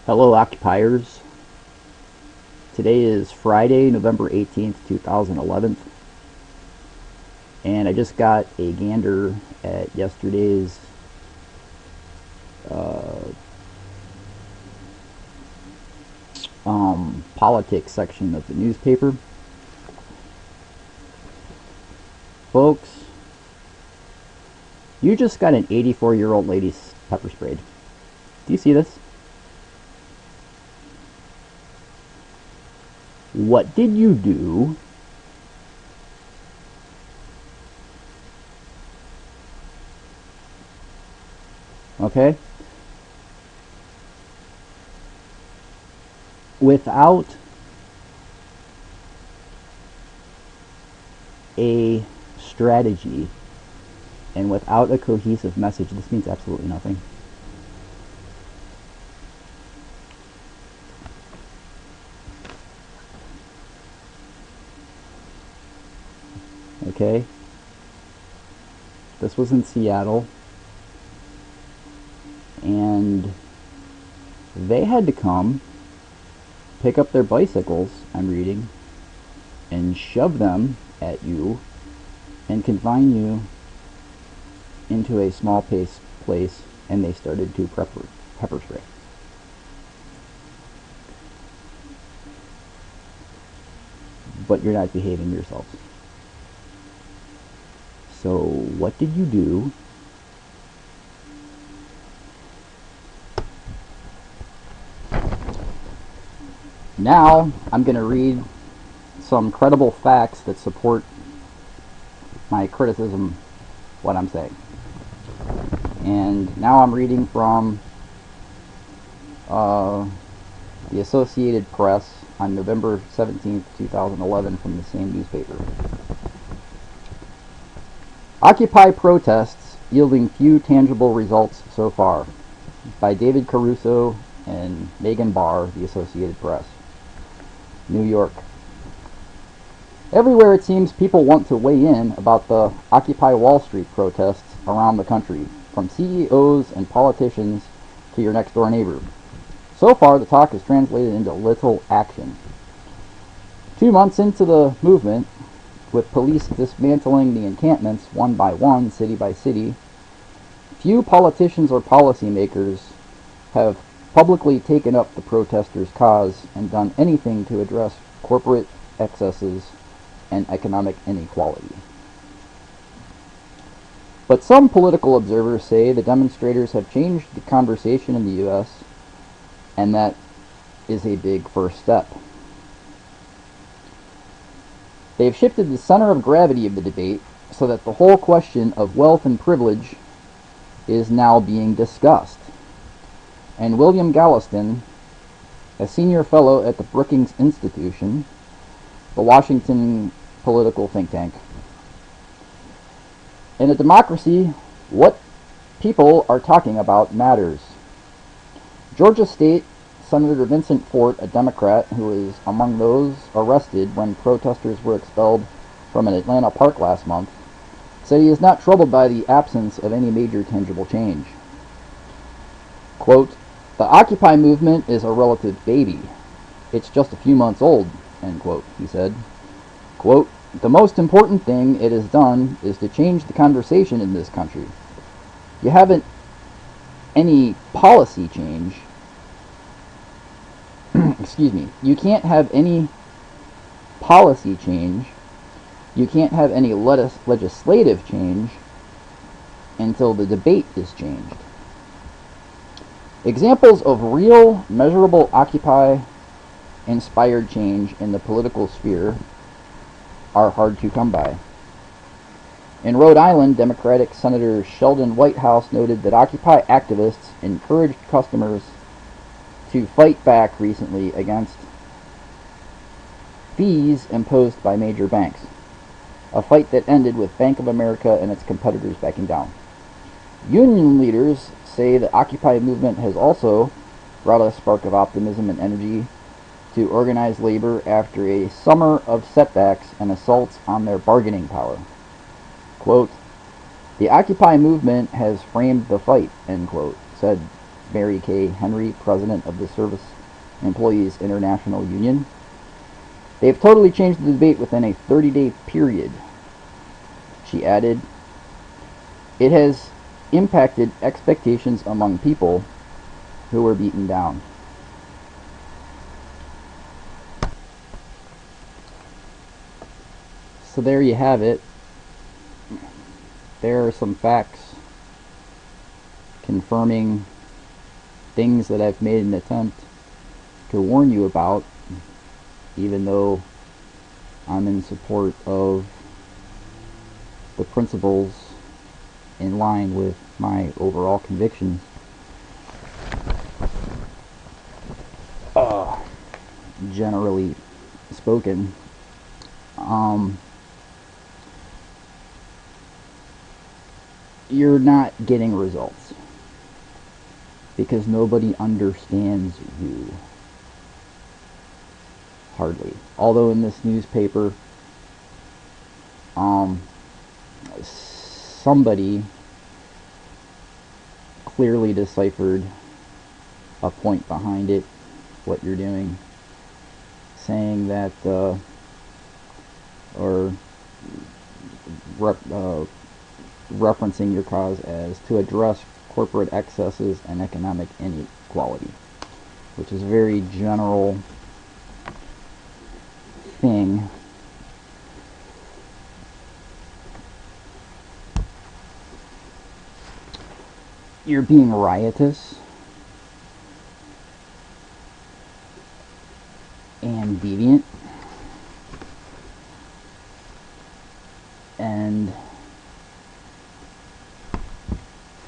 Hello, occupiers. Today is Friday, November 18th, 2011, and I just got a gander at yesterday's politics section of the newspaper. Folks, you just got an 84-year-old lady pepper sprayed. Do you see this? What did you do? Okay? Without a strategy and without a cohesive message, this means absolutely nothing. Okay? This was in Seattle, and they had to come pick up their bicycles, I'm reading, and shove them at you and confine you into a small place, and they started to pepper spray. But you're not behaving yourselves. So what did you do? Now I'm going to read some credible facts that support my criticism, what I'm saying. And now I'm reading from the Associated Press on November 17th, 2011 from the same newspaper. Occupy protests yielding few tangible results so far, by David Caruso and Megan Barr, the Associated Press. New York. Everywhere it seems people want to weigh in about the Occupy Wall Street protests around the country, from CEOs and politicians to your next door neighbor. So far, the talk is translated into little action. 2 months into the movement, with police dismantling the encampments one by one, city by city, few politicians or policymakers have publicly taken up the protesters' cause and done anything to address corporate excesses and economic inequality. But some political observers say the demonstrators have changed the conversation in the U.S., and that is a big first step. They've shifted the center of gravity of the debate so that the whole question of wealth and privilege is now being discussed. And William Galveston, a senior fellow at the Brookings Institution, the Washington political think tank. In a democracy, what people are talking about matters. Georgia State Senator Vincent Fort, a Democrat who was among those arrested when protesters were expelled from an Atlanta park last month, said he is not troubled by the absence of any major tangible change. Quote, "The Occupy movement is a relative baby. It's just a few months old," end quote, he said. Quote, "The most important thing it has done is to change the conversation in this country. You haven't any policy change. Excuse me. You can't have any policy change. You can't have any legislative change until the debate is changed. Examples of real, measurable Occupy-inspired change in the political sphere are hard to come by. In Rhode Island, Democratic Senator Sheldon Whitehouse noted that Occupy activists encouraged customers to fight back recently against fees imposed by major banks, a fight that ended with Bank of America and its competitors backing down. Union leaders say the Occupy movement has also brought a spark of optimism and energy to organized labor after a summer of setbacks and assaults on their bargaining power. Quote, "The Occupy movement has framed the fight," end quote, said Mary K. Henry, president of the Service Employees International Union. They've totally changed the debate within a 30-day period. She added, it has impacted expectations among people who were beaten down. So there you have it. There are some facts confirming things that I've made an attempt to warn you about, even though I'm in support of the principles in line with my overall convictions. Generally spoken, you're not getting results because nobody understands you. Hardly. Although in this newspaper, somebody clearly deciphered a point behind it, what you're doing, saying that, referencing your cause as to address corporate excesses and economic inequality, which is a very general thing. You're being riotous and deviant, and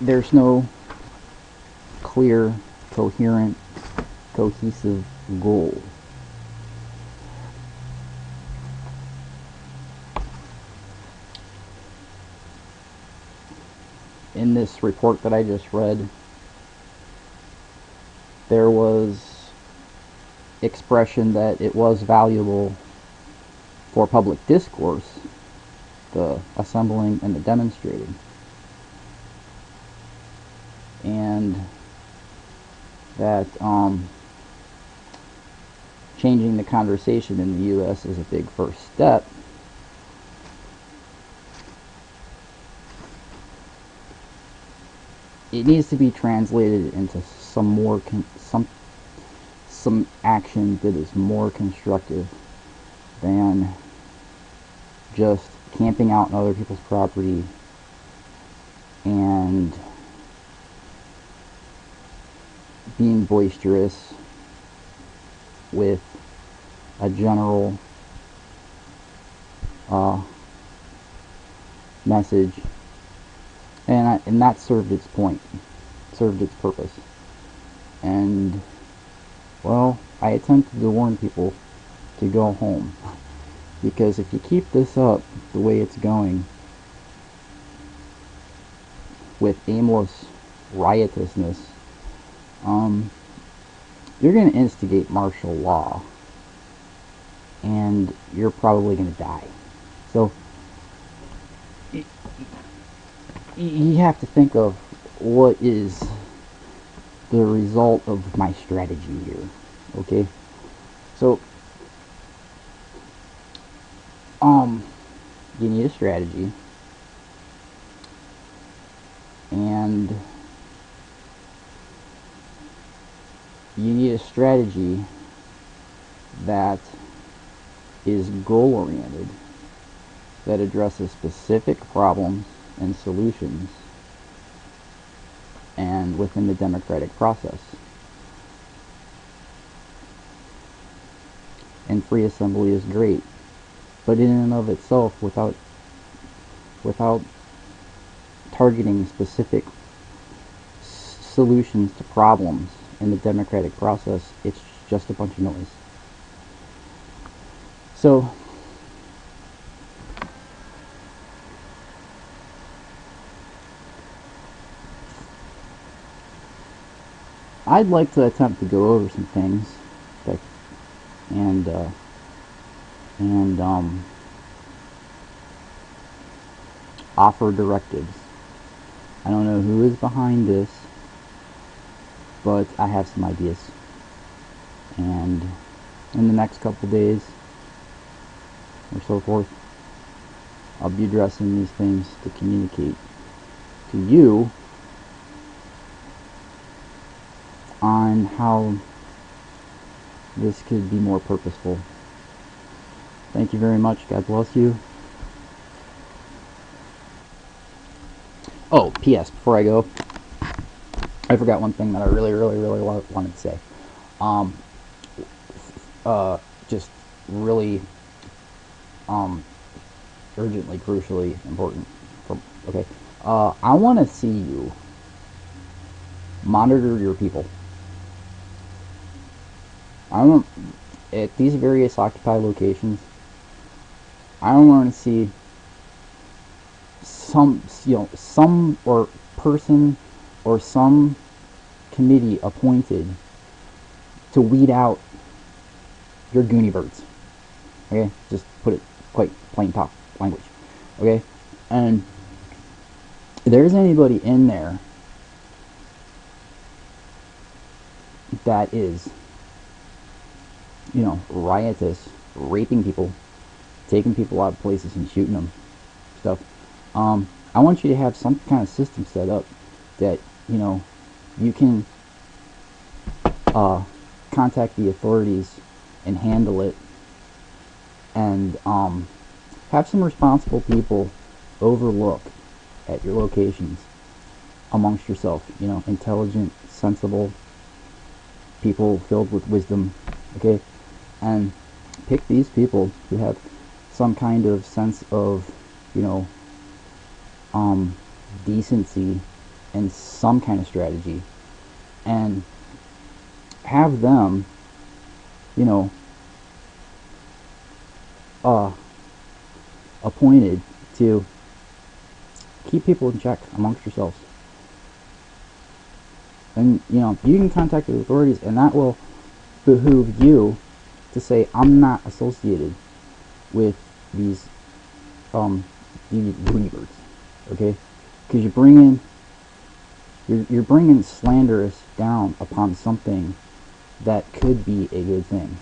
there's no clear, coherent, cohesive goal. In this report that I just read, there was expression that it was valuable for public discourse, the assembling and the demonstrating, and that changing the conversation in the U.S. is a big first step. It needs to be translated into some more some action that is more constructive than just camping out on other people's property and being boisterous with a general message. And that served its point, served its purpose. And, well, I attempted to warn people to go home. Because if you keep this up the way it's going, with aimless riotousness, you're going to instigate martial law. And you're probably going to die. So, you have to think of what is the result of my strategy here, okay? So, you need a strategy, and you need a strategy that is goal-oriented, that addresses specific problems and solutions, and within the democratic process. And free assembly is great, but in and of itself, without targeting specific solutions to problems in the democratic process, it's just a bunch of noise. So, I'd like to attempt to go over some things that, and offer directives. I don't know who is behind this, but I have some ideas, and in the next couple days or so forth, I'll be addressing these things to communicate to you on how this could be more purposeful. Thank you very much. God bless you. Oh, P.S. Before I go, I forgot one thing that I really wanted to say. Just really, urgently, crucially important. Okay. I want to see you monitor your people. I don't, at these various Occupy locations, I don't want to see some or person or some committee appointed to weed out your Goonie birds. Okay, just put it quite plain talk language. Okay, and if there's anybody in there that is, riotous, raping people, taking people out of places and shooting them, stuff, I want you to have some kind of system set up that, you can contact the authorities and handle it, and have some responsible people overlook at your locations amongst yourself, intelligent, sensible people filled with wisdom, okay? And pick these people who have some kind of sense of, decency and some kind of strategy, and have them, appointed to keep people in check amongst yourselves. And, you can contact the authorities, and that will behoove you to say, I'm not associated with these Goonie birds, okay? Because you're bringing slanderous down upon something that could be a good thing.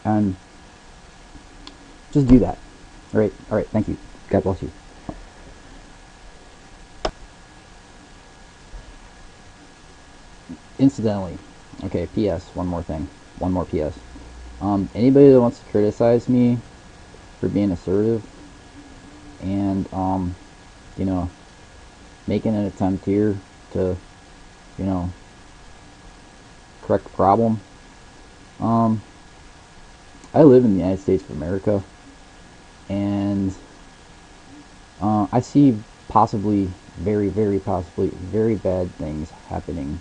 And just do that. All right, thank you. God bless you. Incidentally, okay, P.S. One more P.S. Anybody that wants to criticize me for being assertive and, making an attempt here to, correct the problem, I live in the United States of America, and I see possibly, very possibly, very bad things happening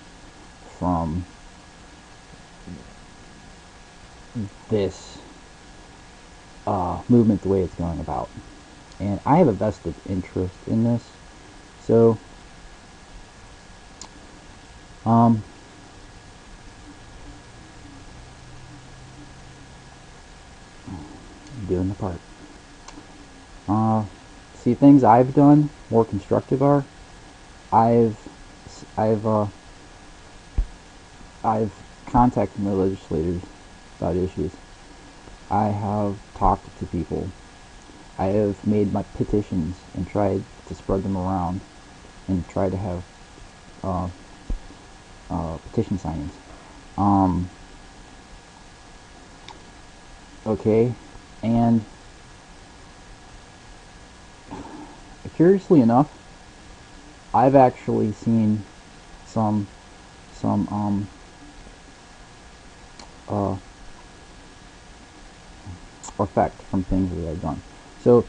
from this movement the way it's going about. And I have a vested interest in this, so doing the part. See, things I've done more constructive are I've contacted my legislators about issues. I have talked to people. I have made my petitions and tried to spread them around and try to have petition signings. Okay, and curiously enough, I've actually seen some effect from things that I've done. So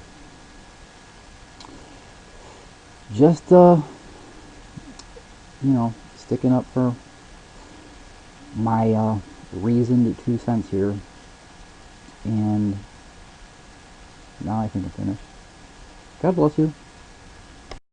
just sticking up for my reasoned 2 cents here, and now I think I'm finished. God bless you.